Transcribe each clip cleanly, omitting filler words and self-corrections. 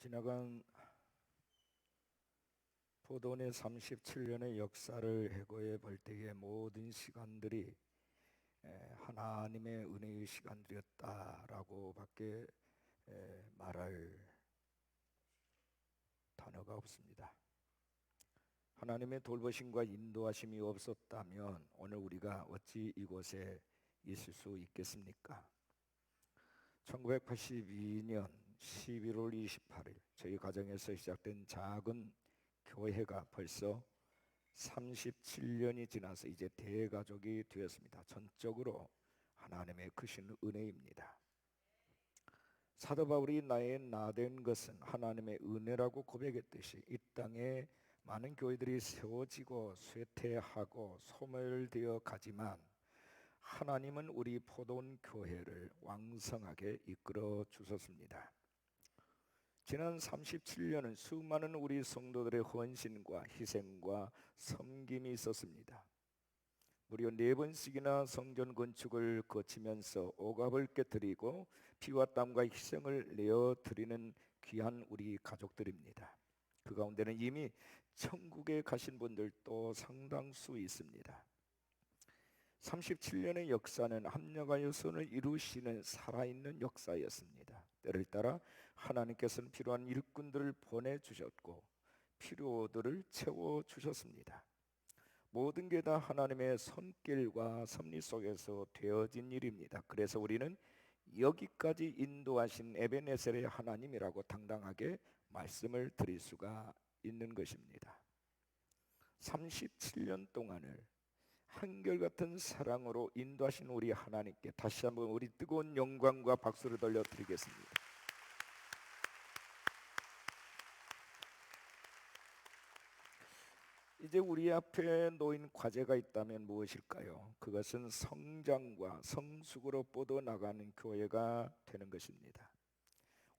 지나간 포도원의 37년의 역사를 해고해 볼 때의 모든 시간들이 하나님의 은혜의 시간들이었다라고 밖에 말할 단어가 없습니다. 하나님의 돌보심과 인도하심이 없었다면 오늘 우리가 어찌 이곳에 있을 수 있겠습니까? 1982년 11월 28일 저희 가정에서 시작된 작은 교회가 벌써 37년이 지나서 이제 대가족이 되었습니다. 전적으로 하나님의 크신 은혜입니다. 사도 바울이 나의 나된 것은 하나님의 은혜라고 고백했듯이 이 땅에 많은 교회들이 세워지고 쇠퇴하고 소멸되어 가지만 하나님은 우리 포도원 교회를 왕성하게 이끌어 주셨습니다. 지난 37년은 수많은 우리 성도들의 헌신과 희생과 섬김이 있었습니다. 무려 4번씩이나 성전 건축을 거치면서 억압을 깨뜨리고 피와 땀과 희생을 내어 드리는 귀한 우리 가족들입니다. 그 가운데는 이미 천국에 가신 분들도 상당수 있습니다. 37년의 역사는 합력하여 선을 이루시는 살아있는 역사였습니다. 때를 따라 하나님께서는 필요한 일꾼들을 보내주셨고 필요들을 채워주셨습니다. 모든 게 다 하나님의 손길과 섭리 속에서 되어진 일입니다. 그래서 우리는 여기까지 인도하신 에베네셀의 하나님이라고 당당하게 말씀을 드릴 수가 있는 것입니다. 37년 동안을 한결같은 사랑으로 인도하신 우리 하나님께 다시 한번 우리 뜨거운 영광과 박수를 돌려드리겠습니다. 이제 우리 앞에 놓인 과제가 있다면 무엇일까요? 그것은 성장과 성숙으로 뻗어나가는 교회가 되는 것입니다.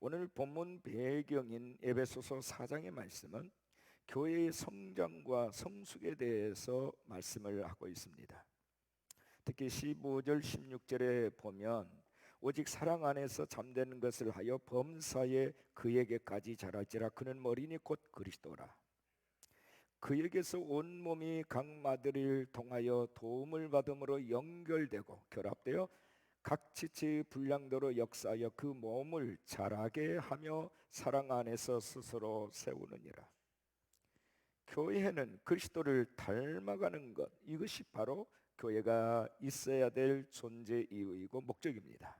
오늘 본문 배경인 에베소서 4장의 말씀은 교회의 성장과 성숙에 대해서 말씀을 하고 있습니다. 특히 15절 16절에 보면 오직 사랑 안에서 잠드는 것을 하여 범사에 그에게까지 자랄지라. 그는 머리니 곧 그리스도라. 그에게서 온몸이 각 마디를 통하여 도움을 받음으로 연결되고 결합되어 각 지체의 분량대로 역사하여 그 몸을 자라게 하며 사랑 안에서 스스로 세우느니라. 교회는 그리스도를 닮아가는 것, 이것이 바로 교회가 있어야 될 존재 이유이고 목적입니다.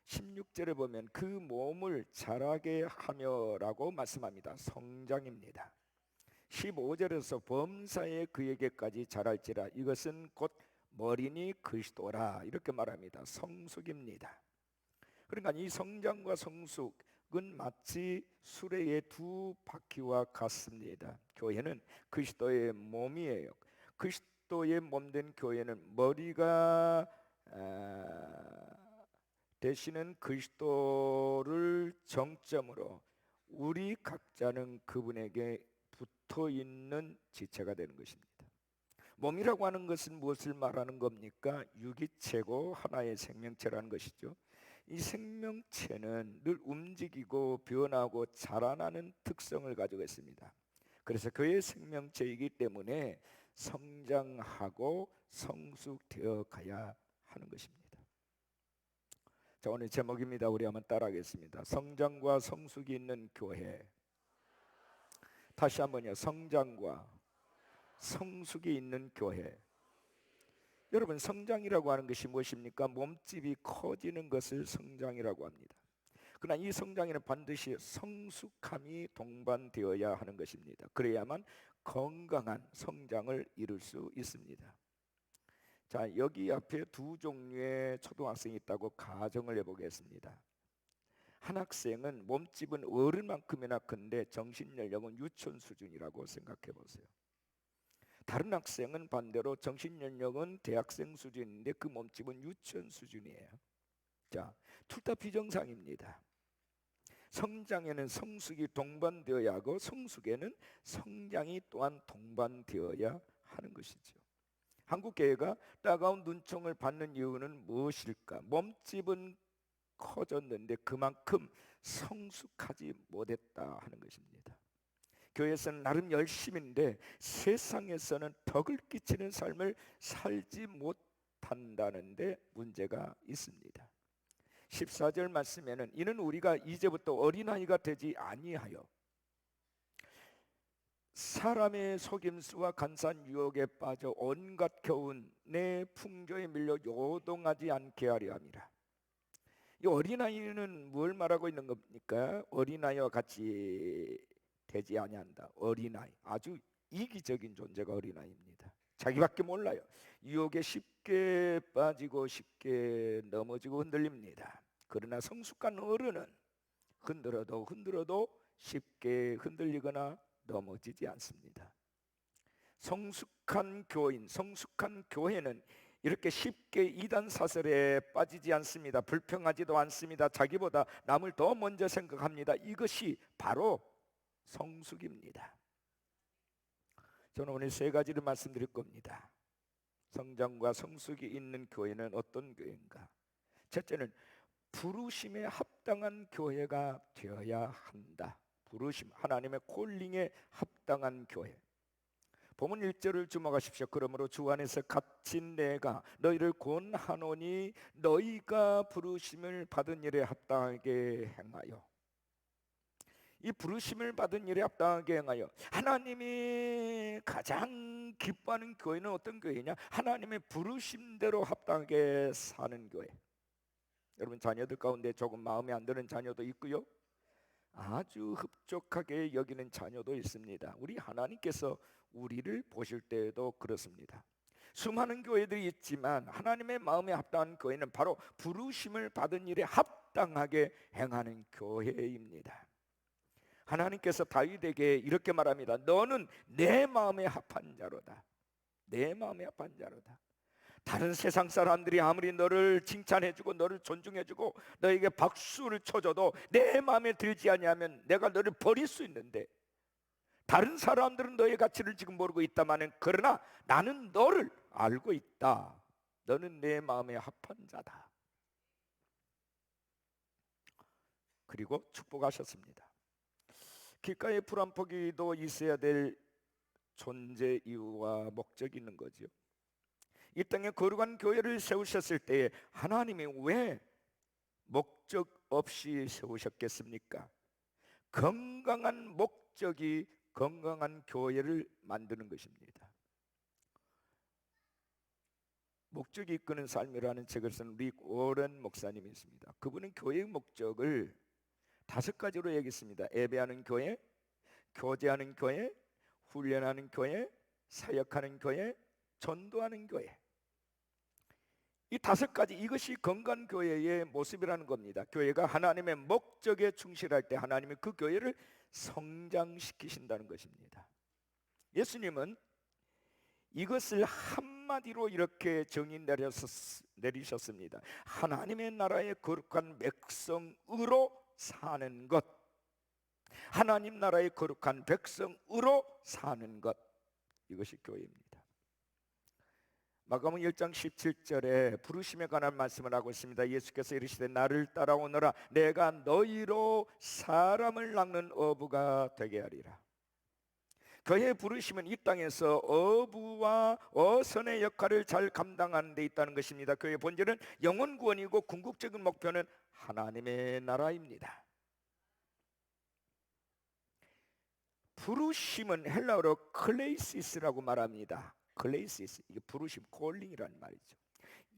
16절에 보면 그 몸을 자라게 하며라고 말씀합니다. 성장입니다. 15절에서 범사에 그에게까지 자랄지라. 이것은 곧 머리니 그리스도라 이렇게 말합니다. 성숙입니다. 그러니까 이 성장과 성숙은 마치 수레의 두 바퀴와 같습니다. 교회는 그리스도의 몸이에요. 그리스도의 몸된 교회는 머리가 되시는 그리스도를 정점으로 우리 각자는 그분에게 붙어 있는 지체가 되는 것입니다. 몸이라고 하는 것은 무엇을 말하는 겁니까? 유기체고 하나의 생명체라는 것이죠. 이 생명체는 늘 움직이고 변하고 자라나는 특성을 가지고 있습니다. 그래서 그의 생명체이기 때문에 성장하고 성숙되어 가야 하는 것입니다. 자, 오늘 제목입니다. 우리 한번 따라하겠습니다. 성장과 성숙이 있는 교회. 다시 한번요. 성장과 성숙이 있는 교회. 여러분, 성장이라고 하는 것이 무엇입니까? 몸집이 커지는 것을 성장이라고 합니다. 그러나 이 성장에는 반드시 성숙함이 동반되어야 하는 것입니다. 그래야만 건강한 성장을 이룰 수 있습니다. 자, 여기 앞에 두 종류의 초등학생이 있다고 가정을 해보겠습니다. 한 학생은 몸집은 어른만큼이나 큰데 정신연령은 유치원 수준이라고 생각해 보세요. 다른 학생은 반대로 정신연령은 대학생 수준인데 그 몸집은 유치원 수준이에요. 자, 둘 다 비정상입니다. 성장에는 성숙이 동반되어야 하고 성숙에는 성장이 또한 동반되어야 하는 것이죠. 한국교회가 따가운 눈총을 받는 이유는 무엇일까? 몸집은 커졌는데 그만큼 성숙하지 못했다 하는 것입니다. 교회에서는 나름 열심인데 세상에서는 덕을 끼치는 삶을 살지 못한다는데 문제가 있습니다. 14절 말씀에는 이는 우리가 이제부터 어린아이가 되지 아니하여 사람의 속임수와 간사한 유혹에 빠져 온갖 교훈의 풍조에 밀려 요동하지 않게 하려 함이라. 이 어린아이는 뭘 말하고 있는 겁니까? 어린아이와 같이 되지 아니한다. 어린아이, 아주 이기적인 존재가 어린아이입니다. 자기밖에 몰라요. 유혹에 쉽게 빠지고 쉽게 넘어지고 흔들립니다. 그러나 성숙한 어른은 흔들어도 쉽게 흔들리거나 넘어지지 않습니다. 성숙한 교인, 성숙한 교회는 이렇게 쉽게 이단 사설에 빠지지 않습니다. 불평하지도 않습니다. 자기보다 남을 더 먼저 생각합니다. 이것이 바로 성숙입니다. 저는 오늘 세 가지를 말씀드릴 겁니다. 성장과 성숙이 있는 교회는 어떤 교회인가? 첫째는 부르심에 합당한 교회가 되어야 한다. 부르심, 하나님의 콜링에 합당한 교회. 본문 1절을 주목하십시오. 그러므로 주 안에서 갇힌 내가 너희를 권하노니 너희가 부르심을 받은 일에 합당하게 행하여. 이 부르심을 받은 일에 합당하게 행하여. 하나님이 가장 기뻐하는 교회는 어떤 교회냐? 하나님의 부르심대로 합당하게 사는 교회. 여러분 자녀들 가운데 조금 마음에 안 드는 자녀도 있고요, 아주 흡족하게 여기는 자녀도 있습니다. 우리 하나님께서 우리를 보실 때에도 그렇습니다. 수많은 교회들이 있지만 하나님의 마음에 합당한 교회는 바로 부르심을 받은 일에 합당하게 행하는 교회입니다. 하나님께서 다윗에게 이렇게 말합니다. 너는 내 마음에 합한 자로다. 내 마음에 합한 자로다. 다른 세상 사람들이 아무리 너를 칭찬해주고 너를 존중해주고 너에게 박수를 쳐줘도 내 마음에 들지 아니하면 내가 너를 버릴 수 있는데, 다른 사람들은 너의 가치를 지금 모르고 있다마는 그러나 나는 너를 알고 있다. 너는 내 마음에 합한 자다. 그리고 축복하셨습니다. 길가에 풀 한 포기도 있어야 될 존재 이유와 목적이 있는 거죠. 이 땅에 거룩한 교회를 세우셨을 때에 하나님이 왜 목적 없이 세우셨겠습니까? 건강한 목적이 건강한 교회를 만드는 것입니다. 목적이 이끄는 삶이라는 책을 쓴 릭 워런 목사님이 있습니다. 그분은 교회의 목적을 5가지로 얘기했습니다. 예배하는 교회, 교제하는 교회, 훈련하는 교회, 사역하는 교회, 전도하는 교회. 이 5가지, 이것이 건강한 교회의 모습이라는 겁니다. 교회가 하나님의 목적에 충실할 때 하나님이 그 교회를 성장시키신다는 것입니다. 예수님은 이것을 한마디로 이렇게 정의 내리셨습니다. 하나님의 나라의 거룩한 백성으로 사는 것. 하나님 나라의 거룩한 백성으로 사는 것. 이것이 교회입니다. 마가복음 1장 17절에 부르심에 관한 말씀을 하고 있습니다. 예수께서 이르시되 나를 따라오너라 내가 너희로 사람을 낚는 어부가 되게 하리라. 그의 부르심은 이 땅에서 어부와 어선의 역할을 잘 감당하는 데 있다는 것입니다. 그의 본질은 영혼 구원이고 궁극적인 목표는 하나님의 나라입니다. 부르심은 헬라어로 클레이시스라고 말합니다. 클레이시스, 이게 부르심, 콜링이라는 말이죠.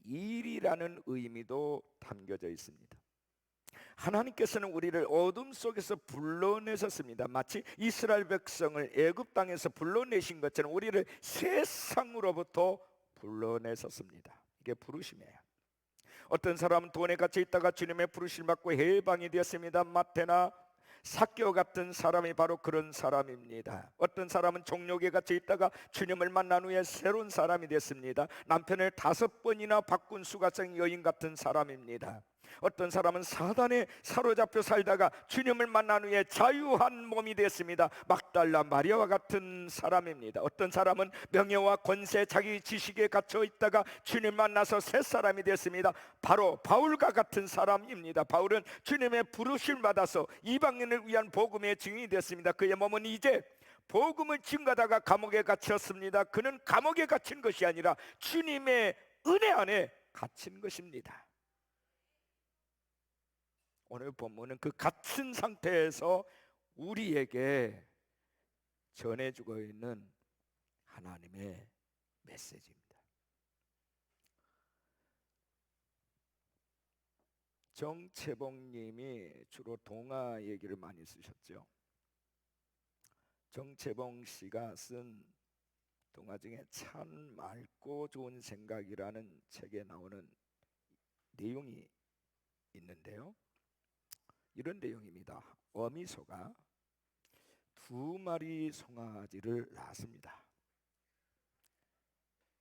일이라는 의미도 담겨져 있습니다. 하나님께서는 우리를 어둠 속에서 불러내셨습니다. 마치 이스라엘 백성을 애굽 땅에서 불러내신 것처럼 우리를 세상으로부터 불러내셨습니다. 이게 부르심이에요. 어떤 사람은 돈에 갇혀 있다가 주님의 부르심을 받고 해방이 되었습니다. 마태나 삭개오 같은 사람이 바로 그런 사람입니다. 어떤 사람은 종욕에 갇혀 있다가 주님을 만난 후에 새로운 사람이 됐습니다. 남편을 5번이나 바꾼 수가성 여인 같은 사람입니다. 어떤 사람은 사단에 사로잡혀 살다가 주님을 만난 후에 자유한 몸이 됐습니다. 막달라 마리아와 같은 사람입니다. 어떤 사람은 명예와 권세, 자기 지식에 갇혀 있다가 주님 만나서 새 사람이 됐습니다. 바로 바울과 같은 사람입니다. 바울은 주님의 부르심을 받아서 이방인을 위한 복음의 증인이 됐습니다. 그의 몸은 이제 복음을 증거하다가 감옥에 갇혔습니다. 그는 감옥에 갇힌 것이 아니라 주님의 은혜 안에 갇힌 것입니다. 오늘 본문은 그 갇힌 상태에서 우리에게 전해주고 있는 하나님의 메시지입니다. 정채봉님이 주로 동화 얘기를 많이 쓰셨죠. 정채봉 씨가 쓴 동화 중에 참 맑고 좋은 생각이라는 책에 나오는 내용이 있는데요, 이런 내용입니다. 어미소가 2마리 송아지를 낳았습니다.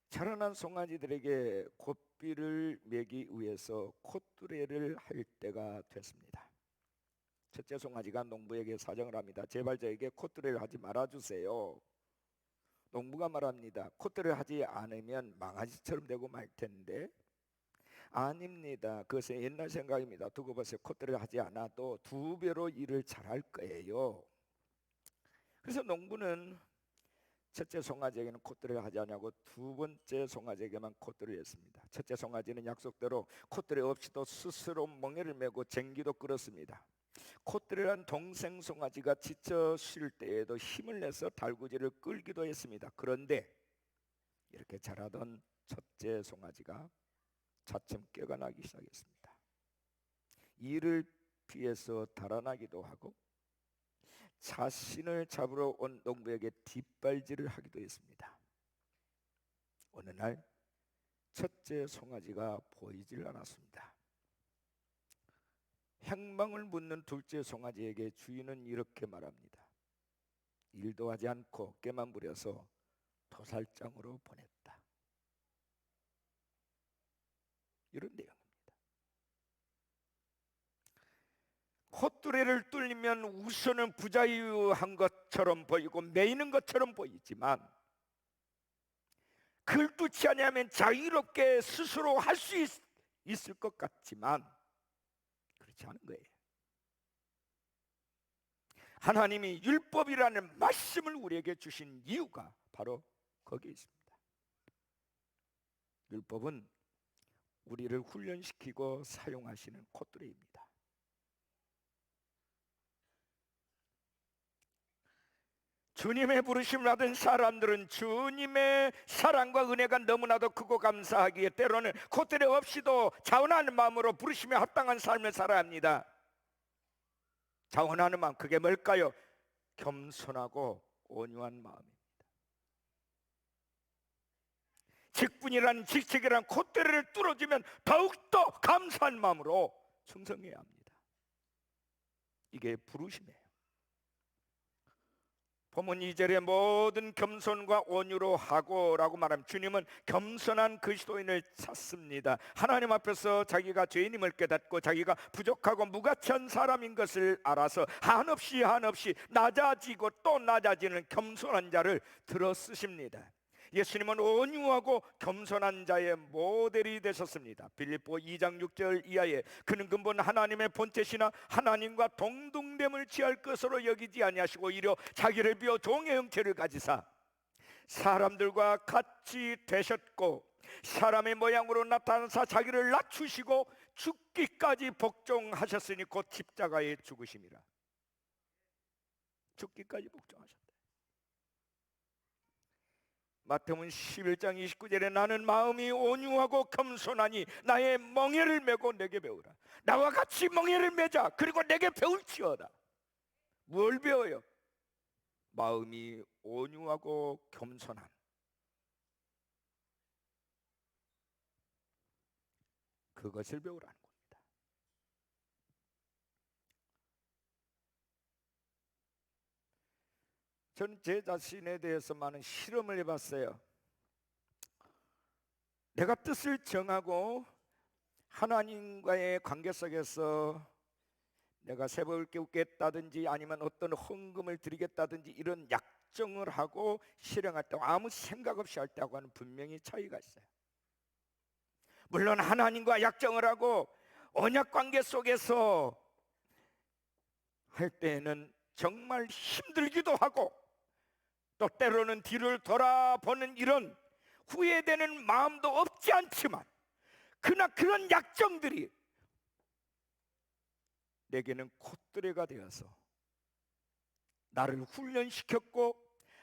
자라난 송아지들에게 곱비를 매기 위해서 콧뚜레를 할 때가 됐습니다. 첫째 송아지가 농부에게 사정을 합니다. 제발 저에게 콧뚜레를 하지 말아주세요. 농부가 말합니다. 콧뚜레를 하지 않으면 망아지처럼 되고 말 텐데. 아닙니다. 그것은 옛날 생각입니다. 두고 보세요. 콧뚜레를 하지 않아도 2배로 일을 잘할 거예요. 그래서 농부는 첫째 송아지에게는 콧뚜레를 하지 않냐고 2번째 송아지에게만 콧뚜레를 했습니다. 첫째 송아지는 약속대로 콧뚜레 없이도 스스로 멍에를 메고 쟁기도 끌었습니다. 콧뚜레란 동생 송아지가 지쳐 쉴 때에도 힘을 내서 달구지를 끌기도 했습니다. 그런데 이렇게 자라던 첫째 송아지가 차츰 꾀가 나기 시작했습니다. 이를 피해서 달아나기도 하고 자신을 잡으러 온 농부에게 뒷발질을 하기도 했습니다. 어느 날 첫째 송아지가 보이질 않았습니다. 행방을 묻는 둘째 송아지에게 주인은 이렇게 말합니다. 일도 하지 않고 꾀만 부려서 도살장으로 보냈다. 이런 내용입니다. 콧뚜레를 뚫리면 우선은 부자유한 것처럼 보이고 매이는 것처럼 보이지만 그걸 뚫지 않으면 자유롭게 스스로 할 수 있을 것 같지만 그렇지 않은 거예요. 하나님이 율법이라는 말씀을 우리에게 주신 이유가 바로 거기에 있습니다. 율법은 우리를 훈련시키고 사용하시는 콧뚜레입니다. 주님의 부르심을 받은 사람들은 주님의 사랑과 은혜가 너무나도 크고 감사하기에 때로는 콧뚜레 없이도 자원하는 마음으로 부르심에 합당한 삶을 살아야 합니다. 자원하는 마음, 그게 뭘까요? 겸손하고 온유한 마음입니다. 직분이란 직책이란 콧대를 뚫어주면 더욱더 감사한 마음으로 충성해야 합니다. 이게 부르심이에요. 본문 2절에 모든 겸손과 온유로 하고라고 말하면 주님은 겸손한 그리스도인을 찾습니다. 하나님 앞에서 자기가 죄인임을 깨닫고 자기가 부족하고 무가치한 사람인 것을 알아서 한없이 낮아지고 또 낮아지는 겸손한 자를 들어 쓰십니다. 예수님은 온유하고 겸손한 자의 모델이 되셨습니다. 빌립보 2장 6절 이하에 그는 근본 하나님의 본체시나 하나님과 동등됨을 취할 것으로 여기지 아니하시고 오히려 자기를 비워 종의 형체를 가지사 사람들과 같이 되셨고 사람의 모양으로 나타나사 자기를 낮추시고 죽기까지 복종하셨으니 곧 십자가에 죽으심이라. 죽기까지 복종하셨다. 마태복음 11장 29절에 나는 마음이 온유하고 겸손하니 나의 멍에를 메고 내게 배우라. 나와 같이 멍에를 메자. 그리고 내게 배울지어다. 뭘 배워요? 마음이 온유하고 겸손한 그것을 배우라는 겁니다. 저는 제 자신에 대해서 많은 실험을 해봤어요. 내가 뜻을 정하고 하나님과의 관계 속에서 내가 새벽을 깨우겠다든지 아니면 어떤 헌금을 드리겠다든지 이런 약정을 하고 실행할 때 아무 생각 없이 할 때하고는 분명히 차이가 있어요. 물론 하나님과 약정을 하고 언약 관계 속에서 할 때에는 정말 힘들기도 하고 또 때로는 뒤를 돌아보는 이런 후회되는 마음도 없지 않지만 그러나 그런 약정들이 내게는 콧대가 되어서 나를 훈련시켰고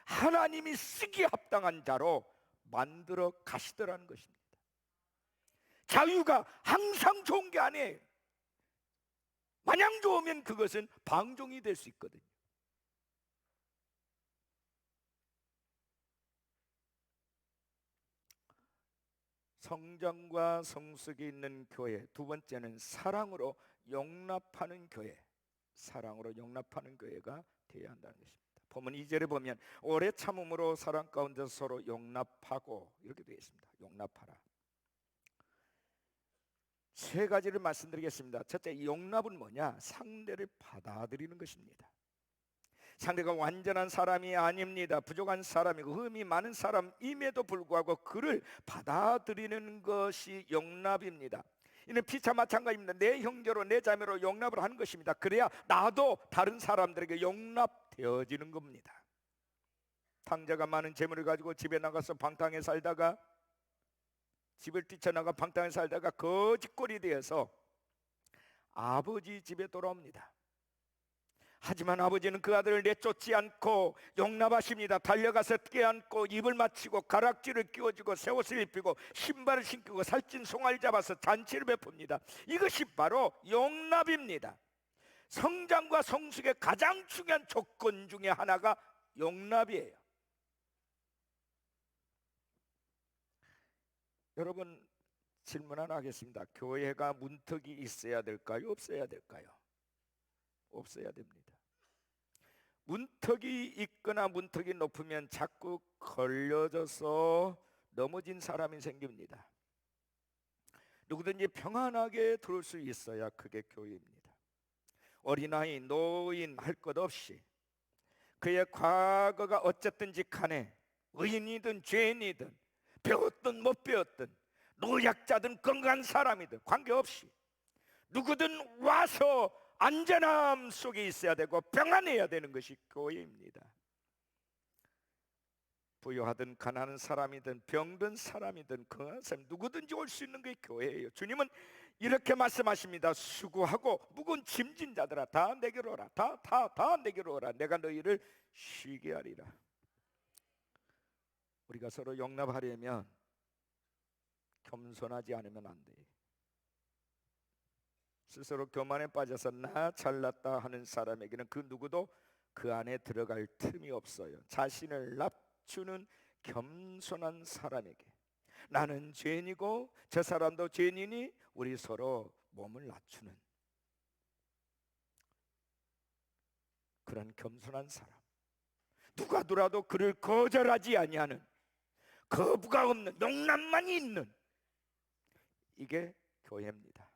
하나님이 쓰기에 합당한 자로 만들어 가시더라는 것입니다. 자유가 항상 좋은 게 아니에요. 마냥 좋으면 그것은 방종이 될 수 있거든요. 성장과 성숙이 있는 교회, 두 번째는 사랑으로 용납하는 교회, 사랑으로 용납하는 교회가 되어야 한다는 것입니다. 본문 2절에 보면 오래 참음으로 사랑 가운데 서로 용납하고 이렇게 되어 있습니다. 용납하라. 세 가지를 말씀드리겠습니다. 첫째, 용납은 뭐냐? 상대를 받아들이는 것입니다. 상대가 완전한 사람이 아닙니다. 부족한 사람이고 흠이 많은 사람임에도 불구하고 그를 받아들이는 것이 용납입니다. 이는 피차 마찬가지입니다. 내 형제로 내 자매로 용납을 하는 것입니다. 그래야 나도 다른 사람들에게 용납되어지는 겁니다. 탕자가 많은 재물을 가지고 집에 나가서 방탕에 살다가 집을 뛰쳐나가 방탕에 살다가 거지꼴이 되어서 아버지 집에 돌아옵니다. 하지만 아버지는 그 아들을 내쫓지 않고 용납하십니다. 달려가서 껴안고 입을 맞추고 가락지를 끼워주고 새 옷을 입히고 신발을 신기고 살찐 송아를 잡아서 잔치를 베풉니다. 이것이 바로 용납입니다. 성장과 성숙의 가장 중요한 조건 중에 하나가 용납이에요. 여러분, 질문 하나 하겠습니다. 교회가 문턱이 있어야 될까요? 없어야 될까요? 없어야 됩니다. 문턱이 있거나 문턱이 높으면 자꾸 걸려져서 넘어진 사람이 생깁니다. 누구든지 평안하게 들어올 수 있어야 그게 교회입니다. 어린아이, 노인 할 것 없이 그의 과거가 어쨌든지 간에 의인이든 죄인이든 배웠든 못 배웠든 노약자든 건강한 사람이든 관계없이 누구든 와서 안전함 속에 있어야 되고 평안해야 되는 것이 교회입니다. 부유하든 가난한 사람이든 병든 사람이든 건강한 사람 누구든지 올 수 있는 게 교회예요. 주님은 이렇게 말씀하십니다. 수고하고 무거운 짐진 자들아 다 내게로 오라. 다 내게로 오라. 내가 너희를 쉬게 하리라. 우리가 서로 용납하려면 겸손하지 않으면 안 돼요. 스스로 교만에 빠져서 나 잘났다 하는 사람에게는 그 누구도 그 안에 들어갈 틈이 없어요. 자신을 낮추는 겸손한 사람에게 나는 죄인이고 저 사람도 죄인이니 우리 서로 몸을 낮추는 그런 겸손한 사람, 누가 들어도 그를 거절하지 아니하는 거부가 없는 용납만이 있는 이게 교회입니다.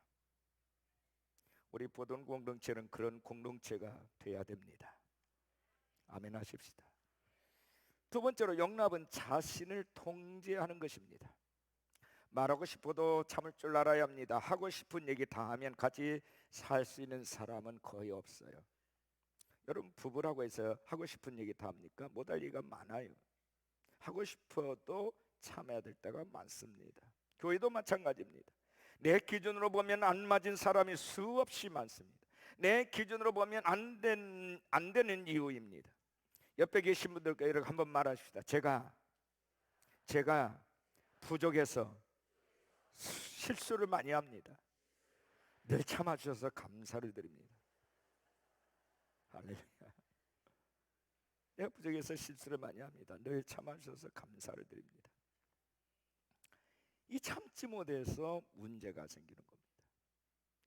우리 보던 공동체는 그런 공동체가 돼야 됩니다. 아멘 하십시다. 두 번째로 용납은 자신을 통제하는 것입니다. 말하고 싶어도 참을 줄 알아야 합니다. 하고 싶은 얘기 다 하면 같이 살 수 있는 사람은 거의 없어요. 여러분, 부부라고 해서 하고 싶은 얘기 다 합니까? 못할 얘기가 많아요. 하고 싶어도 참아야 될 때가 많습니다. 교회도 마찬가지입니다. 내 기준으로 보면 안 맞은 사람이 수없이 많습니다. 내 기준으로 보면 안 되는 이유입니다. 옆에 계신 분들과 이렇게 한번 말하십시다. 제가 부족해서 실수를 많이 합니다. 늘 참아주셔서 감사를 드립니다. 할렐루야. 내가 부족해서 실수를 많이 합니다. 늘 참아주셔서 감사를 드립니다. 이 참지 못해서 문제가 생기는 겁니다.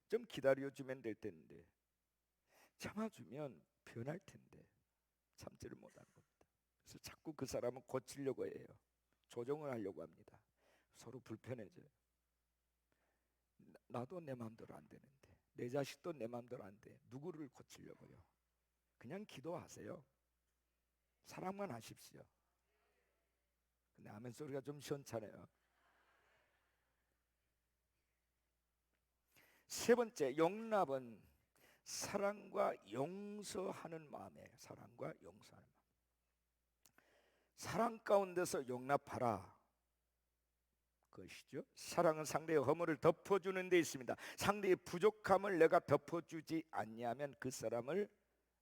좀 기다려주면 될 텐데 참아주면 변할 텐데 참지를 못하는 겁니다. 그래서 자꾸 그 사람은 고치려고 해요. 조정을 하려고 합니다. 서로 불편해져요. 나도 내 마음대로 안 되는데, 내 자식도 내 마음대로 안 돼. 누구를 고치려고요? 그냥 기도하세요. 사랑만 하십시오. 근데 아멘 소리가 좀 시원찮아요. 세 번째, 용납은 사랑과 용서하는 마음이에요. 사랑과 용서하는 마음. 사랑 가운데서 용납하라 그것이죠. 사랑은 상대의 허물을 덮어주는 데 있습니다. 상대의 부족함을 내가 덮어주지 않냐면 그 사람을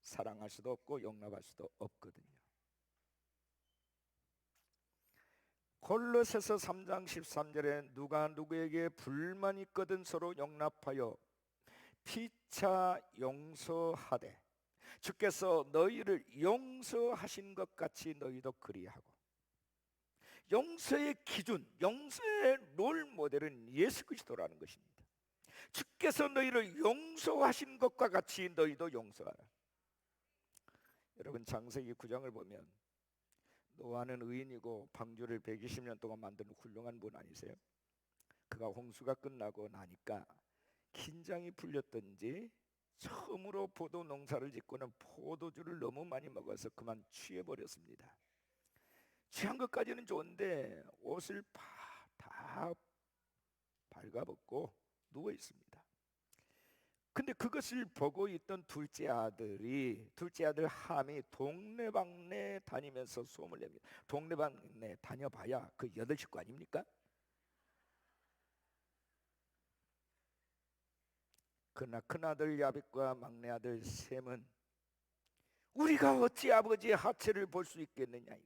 사랑할 수도 없고 용납할 수도 없거든요. 골로새서 3장 13절에 누가 누구에게 불만이 있거든 서로 용납하여 피차 용서하되 주께서 너희를 용서하신 것 같이 너희도 그리하고. 용서의 기준, 용서의 롤 모델은 예수 그리스도라는 것입니다. 주께서 너희를 용서하신 것과 같이 너희도 용서하라. 여러분 창세기 9장을 보면 노아는 의인이고 방주를 120년 동안 만드는 훌륭한 분 아니세요? 그가 홍수가 끝나고 나니까 긴장이 풀렸던지 처음으로 포도 농사를 짓고는 포도주를 너무 많이 먹어서 그만 취해버렸습니다. 취한 것까지는 좋은데 옷을 다 발가벗고 누워 있습니다. 근데 그것을 보고 있던 둘째 아들 함이 동네방네 다니면서 소문을 냅니다. 동네방네 다녀봐야 그 8식구 아닙니까? 그러나 큰아들 야벳과 막내아들 셈은 우리가 어찌 아버지의 하체를 볼 수 있겠느냐.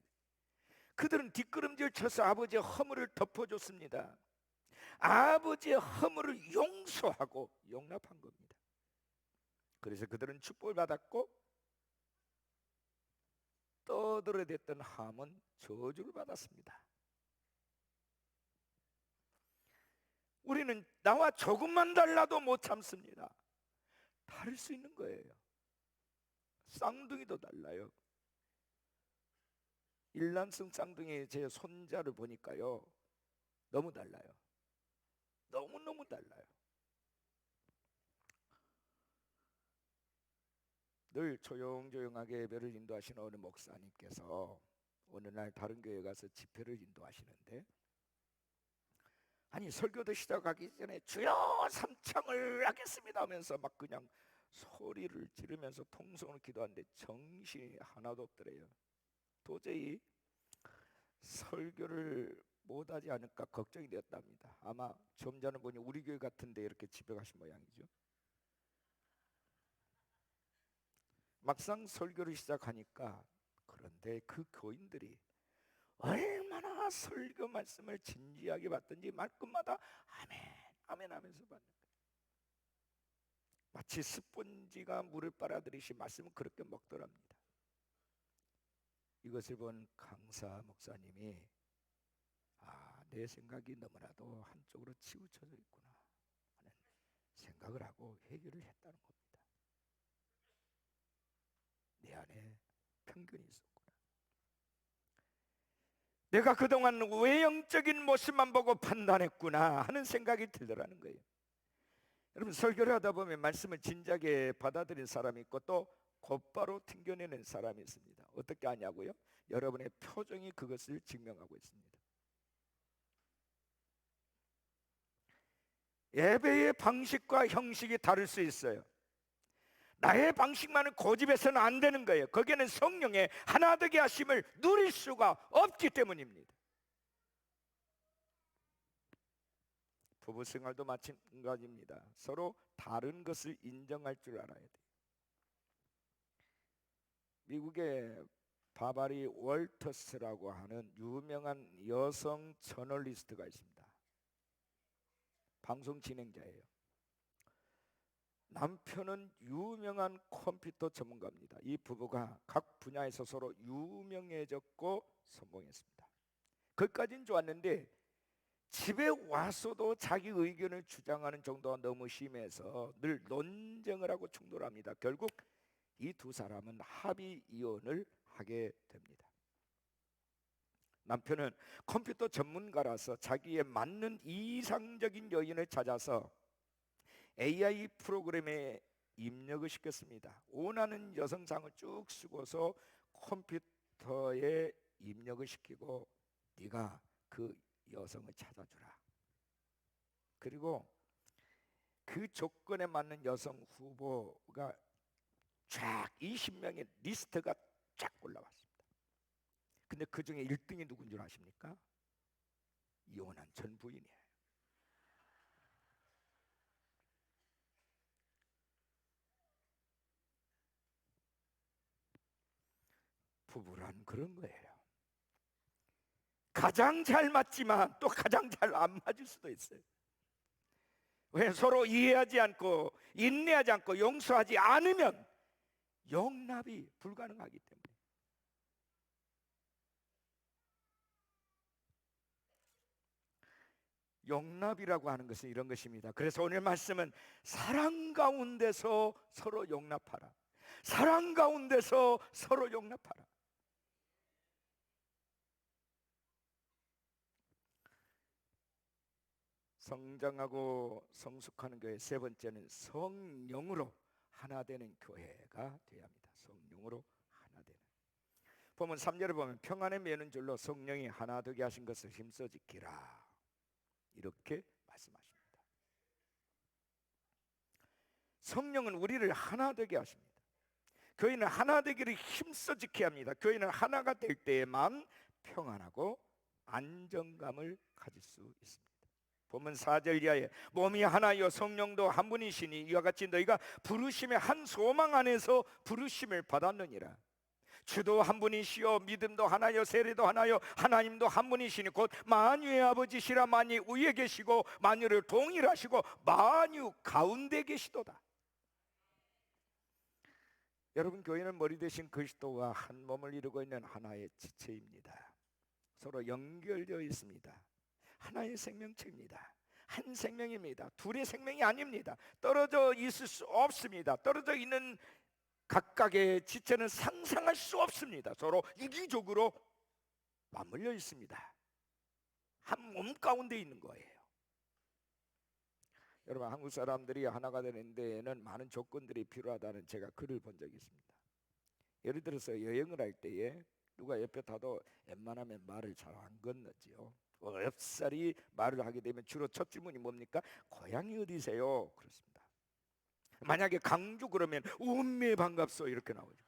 그들은 뒷걸음질 쳐서 아버지의 허물을 덮어줬습니다. 아버지의 허물을 용서하고 용납한 겁니다. 그래서 그들은 축복을 받았고 떠들어댔던 함은 저주를 받았습니다. 우리는 나와 조금만 달라도 못 참습니다. 다를 수 있는 거예요. 쌍둥이도 달라요. 일란성 쌍둥이 제 손자를 보니까요 너무 달라요. 너무너무 달라요. 늘 조용조용하게 예배를 인도하시는 어느 목사님께서 어느 날 다른 교회 가서 집회를 인도하시는데, 아니 설교도 시작하기 전에 주여 삼창을 하겠습니다 하면서 막 그냥 소리를 지르면서 통성을 기도하는데 정신이 하나도 없더래요. 도저히 설교를 못하지 않을까 걱정이 되었답니다. 아마 좀 전에 보니 우리 교회 같은데 이렇게 집에 가신 모양이죠. 막상 설교를 시작하니까, 그런데 그 교인들이 얼마나 설교 말씀을 진지하게 받든지 말끝마다 아멘 아멘 하면서 받는 거예요. 마치 스펀지가 물을 빨아들이시 말씀을 그렇게 먹더랍니다. 이것을 본 강사 목사님이 내 생각이 너무나도 한쪽으로 치우쳐져 있구나 하는 생각을 하고 회개를 했다는 겁니다. 내 안에 편견이 있었구나. 내가 그동안 외형적인 모습만 보고 판단했구나 하는 생각이 들더라는 거예요. 여러분 설교를 하다 보면 말씀을 진작에 받아들인 사람이 있고 또 곧바로 튕겨내는 사람이 있습니다. 어떻게 하냐고요? 여러분의 표정이 그것을 증명하고 있습니다. 예배의 방식과 형식이 다를 수 있어요. 나의 방식만은 고집해서는 안 되는 거예요. 거기에는 성령의 하나 되게 하심을 누릴 수가 없기 때문입니다. 부부 생활도 마찬가지입니다. 서로 다른 것을 인정할 줄 알아야 돼요. 미국의 바바리 월터스라고 하는 유명한 여성 저널리스트가 있습니다. 방송 진행자예요. 남편은 유명한 컴퓨터 전문가입니다. 이 부부가 각 분야에서 서로 유명해졌고 성공했습니다. 거기까지는 좋았는데 집에 와서도 자기 의견을 주장하는 정도가 너무 심해서 늘 논쟁을 하고 충돌합니다. 결국 이 두 사람은 합의 이혼을 하게 됩니다. 남편은 컴퓨터 전문가라서 자기에 맞는 이상적인 여인을 찾아서 AI 프로그램에 입력을 시켰습니다. 원하는 여성상을 쭉 쓰고서 컴퓨터에 입력을 시키고 네가 그 여성을 찾아주라. 그리고 그 조건에 맞는 여성 후보가 쫙 20명의 리스트가 쫙 올라왔습니다. 근데 그 중에 1등이 누군 줄 아십니까? 이혼한 전 부인이에요. 부부란 그런 거예요. 가장 잘 맞지만 또 가장 잘 안 맞을 수도 있어요. 왜? 서로 이해하지 않고 인내하지 않고 용서하지 않으면 용납이 불가능하기 때문에. 용납이라고 하는 것은 이런 것입니다. 그래서 오늘 말씀은 사랑 가운데서 서로 용납하라. 사랑 가운데서 서로 용납하라. 성장하고 성숙하는 교회 세 번째는 성령으로 하나 되는 교회가 되어야 합니다. 성령으로 하나 되는. 보면 3절에 보면 평안에 매는 줄로 성령이 하나 되게 하신 것을 힘써 지키라. 이렇게 말씀하십니다. 성령은 우리를 하나 되게 하십니다. 교회는 하나 되기를 힘써 지켜야 합니다. 교회는 하나가 될 때에만 평안하고 안정감을 가질 수 있습니다. 보면 4절 이하에 몸이 하나요 성령도 한 분이시니 이와 같이 너희가 부르심의 한 소망 안에서 부르심을 받았느니라. 주도 한 분이시요 믿음도 하나요 세례도 하나요 하나님도 한 분이시니 곧 만유의 아버지시라. 만유 위에 계시고 만유를 동일하시고 만유 가운데 계시도다. 여러분, 교회는 머리 대신 그리스도와 한 몸을 이루고 있는 하나의 지체입니다. 서로 연결되어 있습니다. 하나의 생명체입니다. 한 생명입니다. 둘의 생명이 아닙니다. 떨어져 있을 수 없습니다. 떨어져 있는 각각의 지체는 상상할 수 없습니다. 서로 유기적으로 맞물려 있습니다. 한 몸 가운데 있는 거예요. 여러분, 한국 사람들이 하나가 되는 데에는 많은 조건들이 필요하다는 제가 글을 본 적이 있습니다. 예를 들어서 여행을 할 때에 누가 옆에 타도 웬만하면 말을 잘 안 건너지요. 어렵사리 말을 하게 되면 주로 첫 질문이 뭡니까? 고향이 어디세요? 그렇습니다. 만약에 강주 그러면 운매 반갑소 이렇게 나오죠.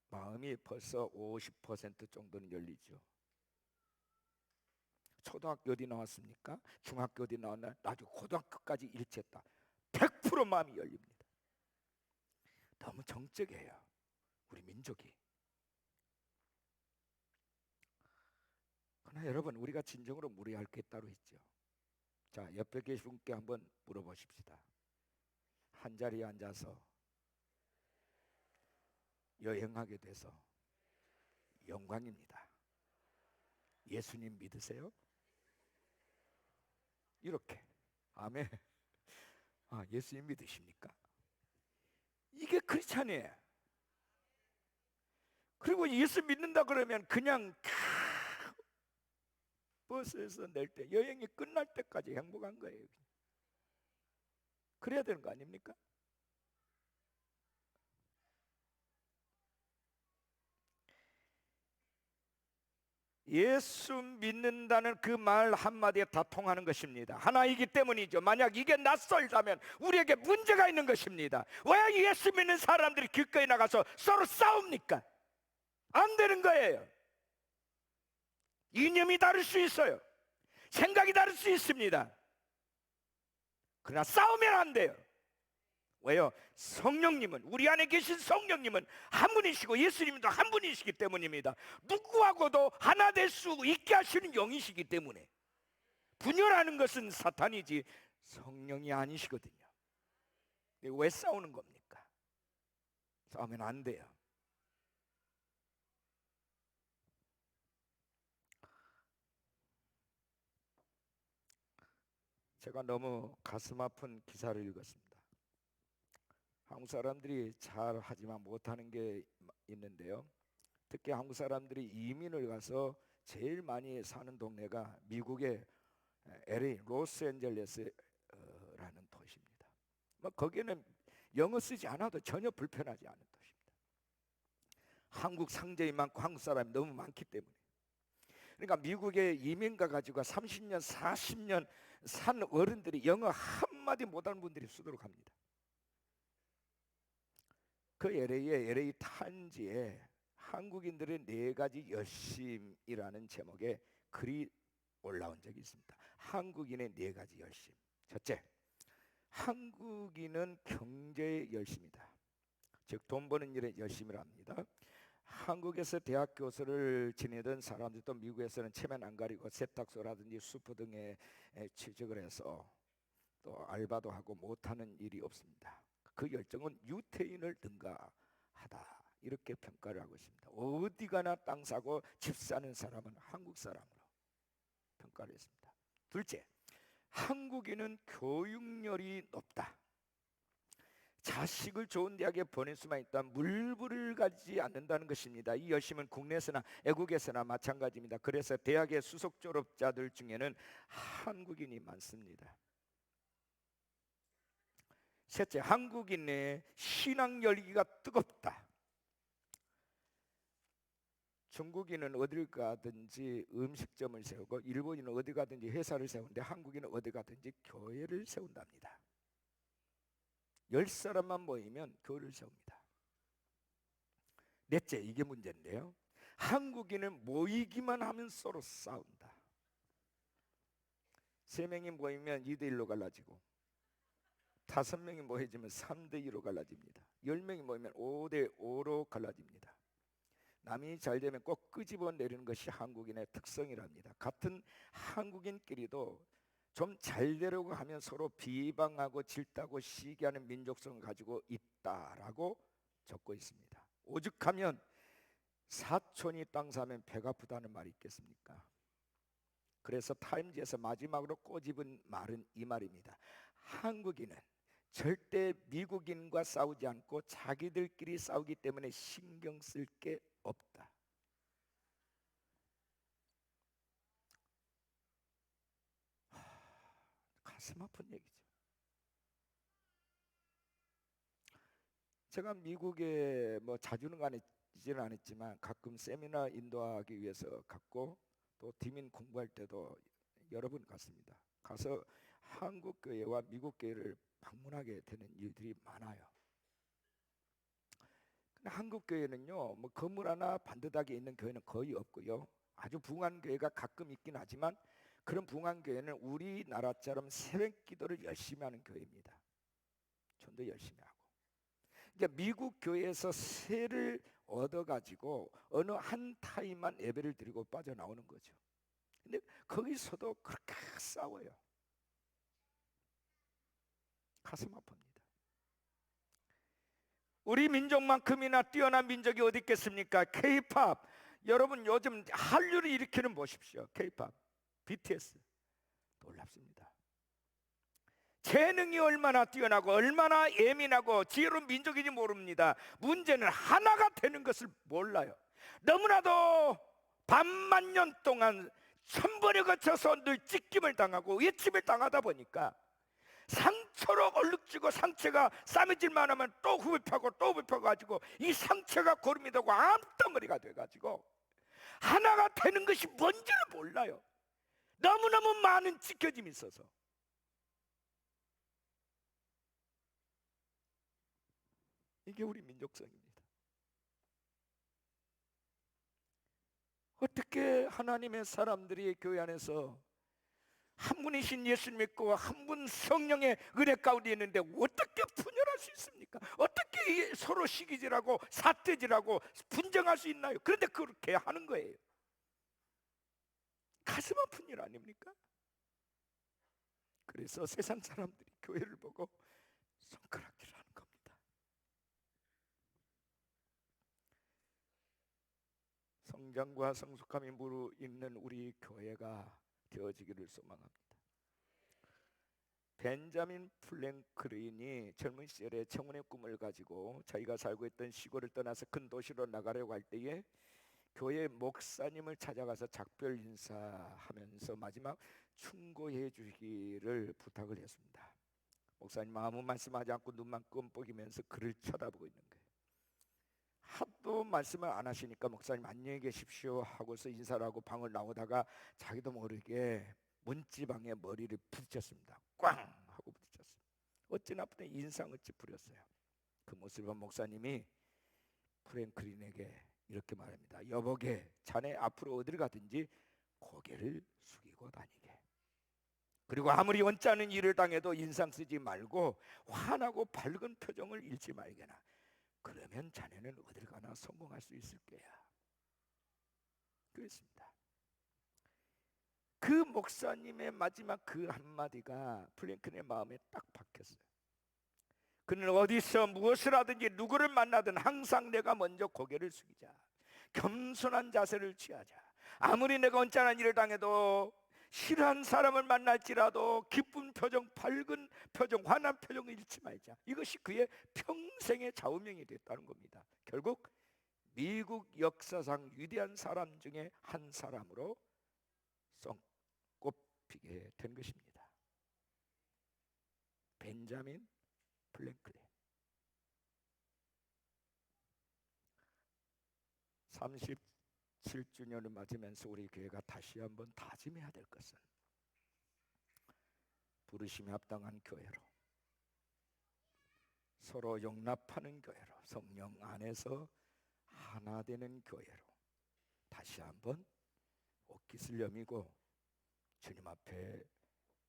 마음이 벌써 50% 정도는 열리죠. 초등학교 어디 나왔습니까? 중학교 어디 나왔나? 나중에 고등학교까지 일치했다. 100% 마음이 열립니다. 너무 정적이에요, 우리 민족이. 그러나 여러분, 우리가 진정으로 물어야 할 게 따로 있죠. 자, 옆에 계신 분께 한번 물어보십시다. 한 자리에 앉아서 여행하게 돼서 영광입니다. 예수님 믿으세요? 이렇게. 아멘. 아, 예수님 믿으십니까? 이게 크리스찬이에요. 그리고 예수 믿는다 그러면 그냥 버스에서 낼 때 여행이 끝날 때까지 행복한 거예요. 그래야 되는 거 아닙니까? 예수 믿는다는 그 말 한마디에 다 통하는 것입니다. 하나이기 때문이죠. 만약 이게 낯설다면 우리에게 문제가 있는 것입니다. 왜 예수 믿는 사람들이 길거리 나가서 서로 싸웁니까? 안 되는 거예요. 이념이 다를 수 있어요. 생각이 다를 수 있습니다. 그러나 싸우면 안 돼요. 왜요? 성령님은, 우리 안에 계신 성령님은 한 분이시고 예수님도 한 분이시기 때문입니다. 누구하고도 하나 될 수 있게 하시는 영이시기 때문에. 분열하는 것은 사탄이지 성령이 아니시거든요. 왜 싸우는 겁니까? 싸우면 안 돼요. 제가 너무 가슴 아픈 기사를 읽었습니다. 한국 사람들이 잘 하지만 못하는 게 있는데요. 특히 한국 사람들이 이민을 가서 제일 많이 사는 동네가 미국의 LA 로스앤젤레스라는 도시입니다. 뭐 거기는 영어 쓰지 않아도 전혀 불편하지 않은 도시입니다. 한국 상제인 만큼 한국 사람이 너무 많기 때문에. 그러니까 미국에 이민 가가지고 30년 40년 산 어른들이 영어 한마디 못하는 분들이 수두룩 합니다. 그 LA 타임즈에 한국인들의 4가지 열심이라는 제목의 글이 올라온 적이 있습니다. 한국인의 4가지 열심. 첫째, 한국인은 경제의 열심이다. 즉 돈 버는 일에 열심을 합니다. 한국에서 대학 교수를 지내던 사람들도 미국에서는 체면 안 가리고 세탁소라든지 수프 등에 취직을 해서 또 알바도 하고 못하는 일이 없습니다. 그 열정은 유태인을 능가하다, 이렇게 평가를 하고 있습니다. 어디 가나 땅 사고 집 사는 사람은 한국 사람으로 평가를 했습니다. 둘째, 한국인은 교육열이 높다. 자식을 좋은 대학에 보낼 수만 있다면 물불을 가지 않는다는 것입니다. 이 열심은 국내에서나 외국에서나 마찬가지입니다. 그래서 대학의 수석 졸업자들 중에는 한국인이 많습니다. 셋째, 한국인의 신앙 열기가 뜨겁다. 중국인은 어딜 가든지 음식점을 세우고 일본인은 어디 가든지 회사를 세우는데 한국인은 어디 가든지 교회를 세운답니다. 10사람만 모이면 교회를 세웁니다. 넷째, 이게 문제인데요. 한국인은 모이기만 하면 서로 싸운다. 3명이 모이면 2대1로 갈라지고 5명이 모여지면 3대2로 갈라집니다. 10명이 모이면 5대5로 갈라집니다. 남이 잘 되면 꼭 끄집어 내리는 것이 한국인의 특성이랍니다. 같은 한국인끼리도 좀 잘 되려고 하면 서로 비방하고 질타고 시기하는 민족성을 가지고 있다라고 적고 있습니다. 오죽하면 사촌이 땅 사면 배가 아프다는 말이 있겠습니까? 그래서 타임즈에서 마지막으로 꼬집은 말은 이 말입니다. 한국인은 절대 미국인과 싸우지 않고 자기들끼리 싸우기 때문에 신경 쓸 게 없다. 가슴 아픈 얘기죠. 제가 미국에 뭐 자주는 가지는 않았지만 가끔 세미나 인도하기 위해서 갔고 또 디민 공부할 때도 여러 번 갔습니다. 가서 한국 교회와 미국 교회를 방문하게 되는 일들이 많아요. 근데 한국 교회는요, 뭐 건물 하나 반듯하게 있는 교회는 거의 없고요. 아주 부흥한 교회가 가끔 있긴 하지만 그런 부흥한 교회는 우리나라처럼 새벽 기도를 열심히 하는 교회입니다. 전도 열심히 하고. 이제 미국 교회에서 세를 얻어가지고 어느 한 타임만 예배를 드리고 빠져나오는 거죠. 근데 거기서도 그렇게 싸워요. 가슴 아픕니다. 우리 민족만큼이나 뛰어난 민족이 어디 있겠습니까? K-팝. 여러분 요즘 한류를 일으키는 보십시오. K-팝, BTS 놀랍습니다. 재능이 얼마나 뛰어나고 얼마나 예민하고 지혜로운 민족인지 모릅니다. 문제는 하나가 되는 것을 몰라요. 너무나도 반만 년 동안 천번에 거쳐서 늘 찢김을 당하고 외침을 당하다 보니까 상처로 얼룩지고 상처가 싸매질만 하면 또 후벼파고 또 후벼파가지고 이 상처가 고름이 되고 암덩어리가 돼가지고 하나가 되는 것이 뭔지를 몰라요. 너무너무 많은 찢겨짐이 있어서. 이게 우리 민족성입니다. 어떻게 하나님의 사람들이 교회 안에서 한 분이신 예수를 믿고 한 분 성령의 은혜 가운데 있는데 어떻게 분열할 수 있습니까? 어떻게 서로 시기질하고 삿대질하고 분쟁할 수 있나요? 그런데 그렇게 하는 거예요. 가슴 아픈 일 아닙니까? 그래서 세상 사람들이 교회를 보고 손가락질을 하는 겁니다. 성장과 성숙함이 무르익는 우리 교회가 되어지기를 소망합니다. 벤자민 플랭클린이 젊은 시절에 청운의 꿈을 가지고 자기가 살고 있던 시골을 떠나서 큰 도시로 나가려고 할 때에 교회 목사님을 찾아가서 작별 인사하면서 마지막 충고해 주기를 부탁을 했습니다. 목사님 아무 말씀하지 않고 눈만 끔뻑이면서 그를 쳐다보고 있는 거예요. 하도 말씀을 안 하시니까 목사님 안녕히 계십시오 하고서 인사를 하고 방을 나오다가 자기도 모르게 문지방에 머리를 부딪혔습니다. 꽝 하고 부딪혔어요. 어찌나 아프다 인상 어찌 부렸어요. 그 모습을 본 목사님이 프랭클린에게 이렇게 말합니다. 여보게, 자네 앞으로 어디를 가든지 고개를 숙이고 다니게. 그리고 아무리 원치 않은 일을 당해도 인상 쓰지 말고 환하고 밝은 표정을 잃지 말게나. 그러면 자네는 어딜 가나 성공할 수 있을 거야. 그랬습니다. 그 목사님의 마지막 그 한마디가 플랭클린의 마음에 딱 박혔어요. 그는 어디서 무엇을 하든지 누구를 만나든 항상 내가 먼저 고개를 숙이자. 겸손한 자세를 취하자. 아무리 내가 언짢은 일을 당해도 싫어하는 사람을 만날지라도 기쁜 표정, 밝은 표정, 환한 표정을 잃지 말자. 이것이 그의 평생의 좌우명이 됐다는 겁니다. 결국 미국 역사상 위대한 사람 중에 한 사람으로 손꼽히게 된 것입니다. 벤자민 플랭클린. 37주년을 맞으면서 우리 교회가 다시 한번 다짐해야 될 것은 부르심에 합당한 교회로, 서로 용납하는 교회로, 성령 안에서 하나 되는 교회로 다시 한번 옷깃을 여미고 주님 앞에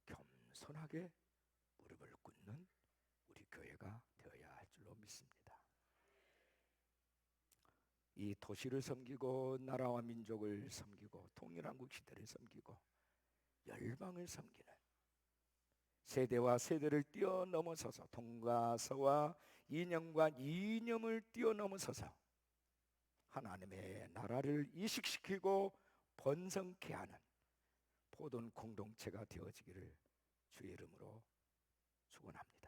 겸손하게 무릎을 꿇는 우리 교회가 되어야 할 줄로 믿습니다. 이 도시를 섬기고 나라와 민족을 섬기고 통일한국 시대를 섬기고 열방을 섬기는 세대와 세대를 뛰어넘어서서 동가서와 이념과 이념을 뛰어넘어서서 하나님의 나라를 이식시키고 번성케 하는 모든 공동체가 되어지기를 주의 이름으로 축원합니다.